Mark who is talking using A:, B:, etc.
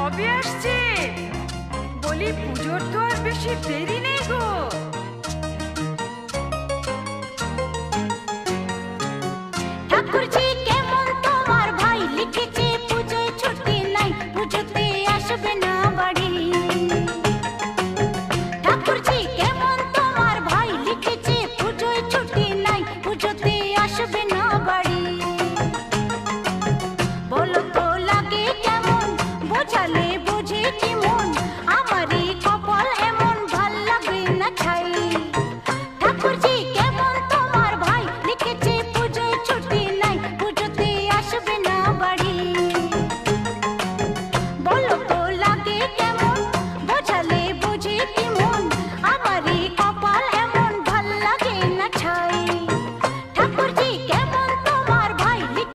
A: কবে আসছে? বলি পুজোর তো আর বেশি দেরি নেই গো। ঠাকুরজি